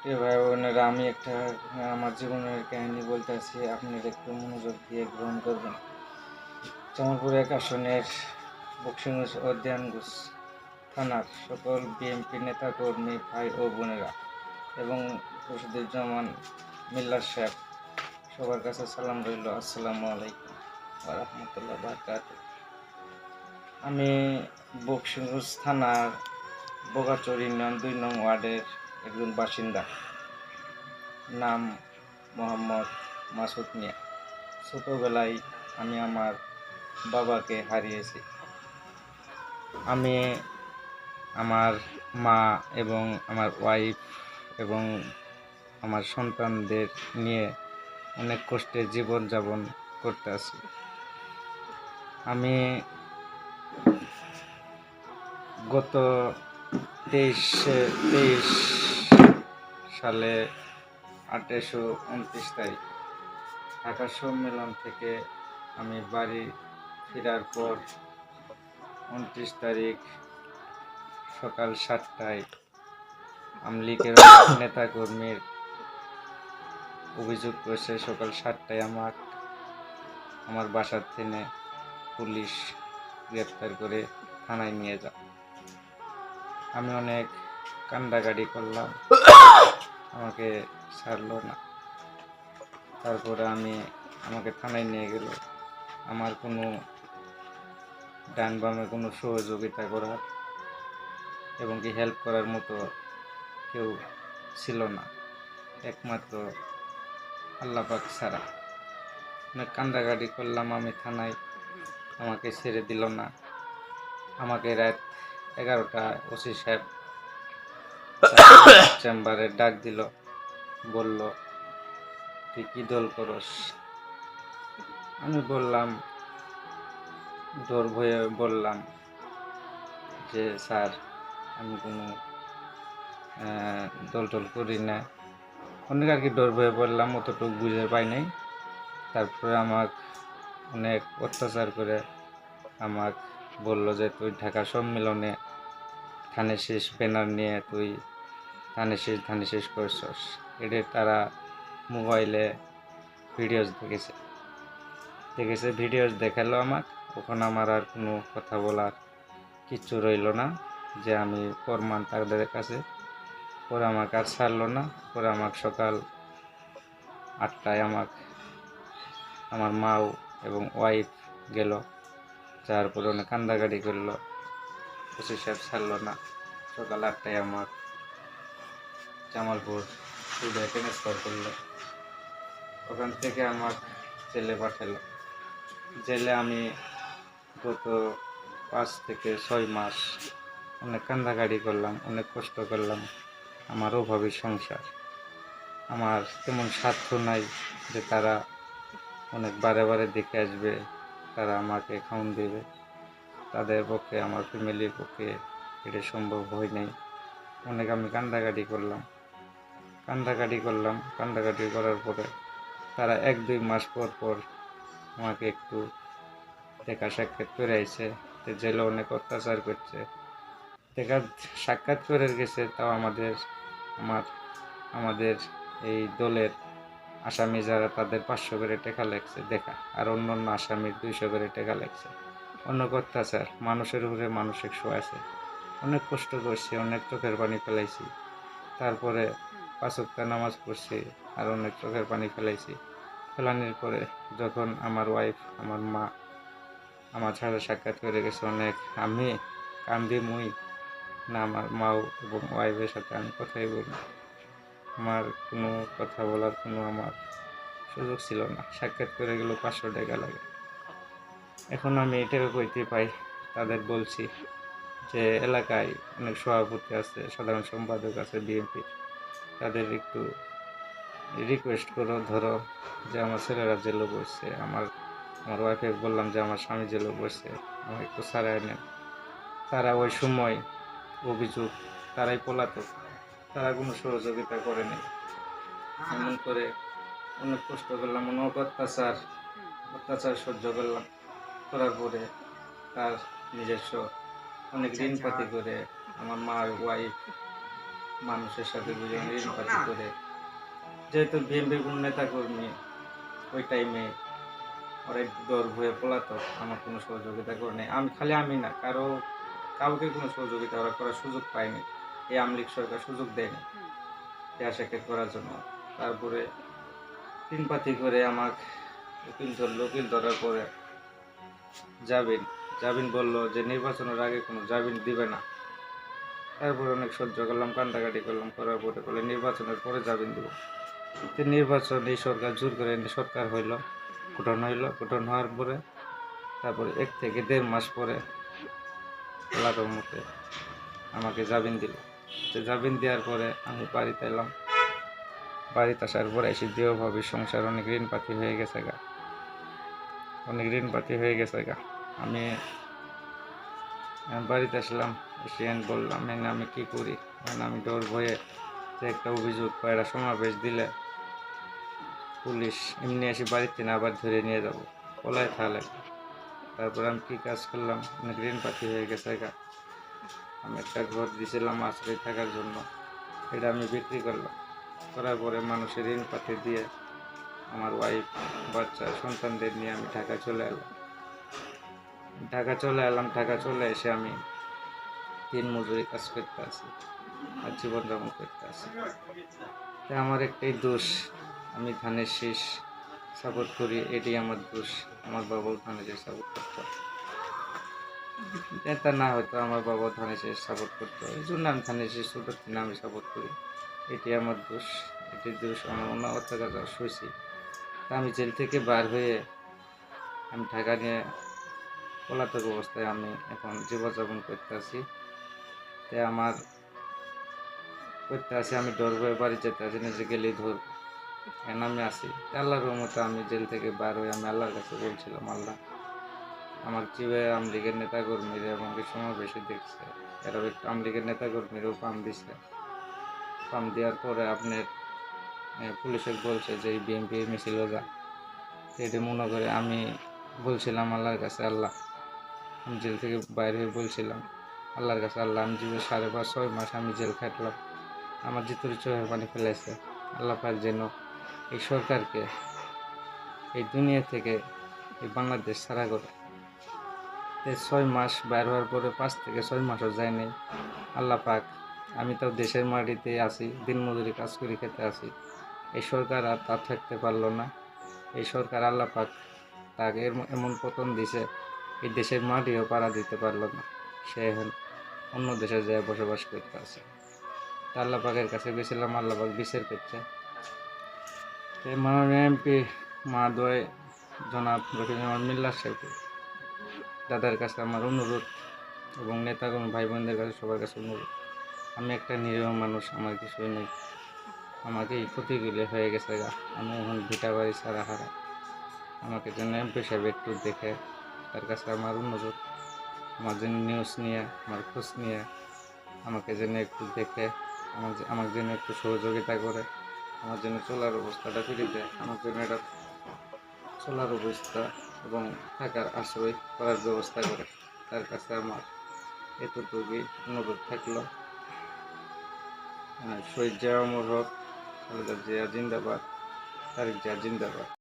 প্রিয় ভাই বোনেরা, আমি একটা আমার জীবনের কাহিনী বলতেছি, আপনারা একটু মনোযোগ দিয়ে গ্রহণ করবেন। জামালপুর এক আসনের বক্সিংগঞ্জ ও দেয়ানগঞ্জ থানার সকল বিএনপি নেতাকর্মী ভাই ও বোনেরা এবং রশিদুজ্জামান মিল্লার সাহেব, সবার কাছে সালাম রইল। আসসালামু আলাইকুম ওয়া রাহমাতুল্লাহি ওয়া বারাকাতুহু। আমি বক্সিংগঞ্জ থানার বোগাচর ইউনিয়ন ২ নং ওয়ার্ডের একজন বাসিন্দা। নাম মোহাম্মদ মাসুদ মিয়া। ছোটোবেলায় আমি আমার বাবাকে হারিয়েছি। আমি আমার মা এবং আমার ওয়াইফ এবং আমার সন্তানদের নিয়ে অনেক কষ্টে জীবনযাপন করতে আছি। আমি গত ২৩ সালে ২৮-২৯ তারিখ ঢাকা সম্মেলন থেকে আমি বাড়ি ফেরার পর ২৯ তারিখ সকাল ৭টায় আওয়ামী লীগের নেতাকর্মীর অভিযোগ করেছে সকাল ৭টায় আমার বাসার থেকে পুলিশ গ্রেপ্তার করে থানায় নিয়ে যায়। আমি অনেক কান্দাকাটি করলাম, আমাকে ছাড়লো না। তারপরে আমাকে থানায় নিয়ে গেল। আমার কোনো ডান বামে কোনো সহযোগিতা করার এবং কি হেল্প করার মতো কেউ ছিল না, একমাত্র আল্লাহ পাক ছাড়া। অনেক কান্দাকাটি করলাম আমি থানায়, আমাকে ছেড়ে দিল না। আমাকে রাত 11টায় ওসি সাহেব চেম্বারে ডাক দিল, বলল তুই কি দল করস? আমি বললাম, ডর ভয়ে বললাম যে স্যার আমি কোনো দল টল করি না। অনেক আর কি ডর ভয়ে বললাম, অতটুকু বুঝে পাই নাই। তারপরে অনেক অত্যাচার করে বলল যে তুই ঢাকা সম্মেলনে ধানের শীষ ব্যানার নিয়ে তুই ধানের শীষ করছস। এটা তারা মোবাইলে ভিডিওস দেখেছে ভিডিওস দেখালো ওখান আমার আর কোনো কথা বলার কিচ্ছু রইল না, যে আমি প্রমাণ তাদের কাছে। পরে আমাকে আর ছাড়লো না। পরে সকাল ৮টায় আমার মাও এবং ওয়াইফ গেল, যার পরে অনেক কান্দাকাটি করলো। ওসি সাহেব ছাড়লো না। সকাল ৮টায় জামালপুর স্কুলে ট্রান্সফার করলো। ওখান থেকে জেলে পাঠালো। জেলে আমি গত ৫ থেকে ৬ মাস অনেক কান্দাকাটি করলাম, অনেক কষ্ট করলাম। আমার অভাবী সংসার, আমার তেমন স্বার্থ নাই যে তারা অনেক বারে বারে দেখে আসবে, তারা আমাকে খাওয়ান দেবে। তাদের পক্ষে, আমার ফ্যামিলির পক্ষে এটা সম্ভব হয় নাই। অনেক আমি কান্দাকাটি করার পরে তারা ১-২ মাস পর আমাকে একটু দেখা সাক্ষাৎ করে আইছে। জেলে অনেক অত্যাচার করছে। দেখা সাক্ষাৎ করে গেছে, তাও আমাদের এই দলের আসামি যারা, তাদের 500 করে টাকা লাগছে দেখা, আর অন্য আসামির 200 করে টাকা লাগছে। অনেক অত্যাচার, মানুষের উপরে মানসিক আছে। অনেক কষ্ট করছি, অনেক চোখের পানি ফেলাইছি। তারপরে 5 ওয়াক্ত নামাজ পড়ছি, আর অনেক চোখের পানি ফেলানোর পরে যখন আমার ওয়াইফ, আমার মা আমার সাথে সাক্ষাৎ করে গেছে, অনেক আমি কান্দি না, আমার মাও এবং ওয়াইফের সাথে আমি কথাই বলি। আমার কোনো কথা বলার আমার সুযোগ ছিল না। সাক্ষাৎ করে গেলেও 500 টাকা লাগে। এখন আমি এটাও কইতে পাই, তাদের বলছি যে এলাকায় অনেক সভাপতি আছে, সাধারণ সম্পাদক আছে বিএনপির, তাদের একটু রিকোয়েস্ট করো, ধরো যে আমার ছেলেরা জেলে বসছে, আমার ওয়াইফে বললাম যে আমার স্বামী জেলে বসছে, আমার একটু ছাড়াই নেন। তারা ওই সময় অভিযোগ তারাই পলাতক, তারা কোনো সহযোগিতা করেনি। এমন করে অনেক কষ্ট করলাম, অনেক অত্যাচার সহ্য করলাম। করার পরে তার নিজস্ব অনেক ঋণপাতি করে আমার মা ওয়াইফ মানুষের সাথে দুজন ঋণ পাতি করে, যেহেতু বিএনপির কোনো নেতা কর্মী ওই টাইমে ওরা একটু দৌড় হয়ে পলাতো, আমার কোনো সহযোগিতা করে নেই। আমি না, কাউকে কোনো সহযোগিতা ওরা করার সুযোগ পায়নি। এই আওয়ামী লীগ সরকার সুযোগ দেয়নি দেয়া সাক্ষাৎ করার জন্য। তারপরে তিন পাতি করে আমাকে উকিল ধরার পরে জামিন বলল যে নির্বাচনের আগে কোনো জামিন দিবে না। তারপরে অনেক সহ্য করলাম, কান্দাকাটি করলাম, করার পরে বলে নির্বাচনের পরে জামিন দেব। নির্বাচন এই সরকার জোর করে সরকার গঠন হওয়ার পরে তারপরে 1 থেকে 1.5 মাস পরে আল্লাহর রহমতে আমাকে জামিন দিল। জামিন দেওয়ার পরে আমি বাড়িতে এলাম। বাড়িতে আসার পরে এসে দৃঢ়ভাবে সংসার অনেক ঋণপাতি হয়ে গেছে গা। আমি বাড়িতে আসলাম, এসে বললাম আমি কি করি। আমি ডর ভয়ে যে একটা অভিযোগ বা একটা সমাবেশ দিলে পুলিশ এমনি এসে বাড়িতে না আবার ধরে নিয়ে যাব, পলায় থাকলে। তারপর আমি কি কাজ করলাম, অনেক ঋণপাতি হয়ে গেছে গা। আমি একটা ঘর দিয়েছিলাম আশ্রয় থাকার জন্য, এটা আমি বিক্রি করলাম। করার পরে মানুষের ঋণপাতি দিয়ে আমার ওয়াইফ, বাচ্চা, সন্তানদের নিয়ে আমি ঢাকা চলে এলাম। ঢাকা চলে এসে আমি দিন মজুরি কাজ করতে আছি আর জীবনযাপন করতে আছি। তাই আমার একটাই দোষ, আমি ধানের শীষ সাপোর্ট করি, এটি আমার দোষ। আমার বাবাও ধানের শীষ সাপোর্ট করতো, নেতা না হয়তো আমার বাবাও ধানের শীষ সাপোর্ট করতো, এই জন্য আমি ধানের শীষ ছোটোর দিনে আমি সাপোর্ট করি। এটি আমার দোষ, এটির দোষ আমার অন্য অত্যাচার সইছি। তা আমি জেল থেকে বার হয়ে আমি ঢাকা নিয়ে পলাতক অবস্থায় আমি এখন জীবনযাপন করতে আছি। তাই আমি ডর ভয়ে বাড়ি যেতে আছি, নিজে গেলেই ধরব, এখন আমি আছি। আল্লাহর রহমতে আমি জেল থেকে বার হয়ে আমি আল্লাহর কাছে বলছিলাম, আল্লাহ আমার জীবে আওয়ামী লীগের নেতাকর্মীরা আমাকে সমাবেশে দেখছে, এরা একটু আওয়ামী লীগের নেতাকর্মীরাও পাম দিছে। পাম দেওয়ার পরে আপনার পুলিশে বলছে যে এই বিএনপির মিছিল যা, এটা মনে করে আমি বলছিলাম আল্লাহর কাছে, আল্লাহ আমি জেল থেকে বাইরে হয়ে বলছিলাম আল্লাহর কাছে, আল্লাহ আমি জীবনে 5.5-6 মাস আমি জেল খাটলাম, আমার জিতুর চোখের পানি ফেলেছে। আল্লাহ পাক যেন এই সরকারকে এই দুনিয়া থেকে এই বাংলাদেশ ছাড়া করে। 6 মাস বাইর হওয়ার পরে 5 থেকে 6 মাসও যায়নি। আল্লাহ পাক, আমি তো দেশের মাটিতে আছি, দিনমজুরি কাজ করে খেতে আছি। এই সরকার আর তা থাকতে পারলো না। এই সরকার আল্লাহ পাক তাকে এমন পতন দিছে, এই দেশের মাটিও পাড়া দিতে পারলো না। সে এখন অন্য দেশে যায় বসবাস করতে আছে। আল্লাহ পাকের কাছে গেছিলাম, আল্লাহ পাক বিচার করছে। মাননীয় এমপি মহোদয় জনাব রফিকুল মিল্লাত সাহেব দাদার কাছে আমার অনুরোধ, এবং নেতাগণ ভাই বোনদের কাছে সবার কাছে অনুরোধ, আমি একটা নিরীহ মানুষ, আমার কিছুই নেই, আমাকে এই ক্ষতিগুলি হয়ে গেছে গা। আমি এখন ভিটা বাড়ি ছাড়া হারা, আমাকে যেন এমপি সাহেব একটু দেখে, তার কাছে আমার অনুরোধ, আমার জন্য নিউজ নিয়ে, আমার খোঁজ নিয়ে আমাকে যেন একটু দেখে, আমাকে যেন একটু সহযোগিতা করে, আমার জন্য চলার অবস্থাটা ফিরে দেয়, আমার জন্য এটা চলার অবস্থা এবং থাকার আশ্রয় করার ব্যবস্থা করে। তার কাছে আমার এতটুকুই অনুরোধ থাকলো। শহীদ জিয়া অমর হক, খালেদা জিয়া জিন্দাবাদ, তারেক জিয়া জিন্দাবাদ।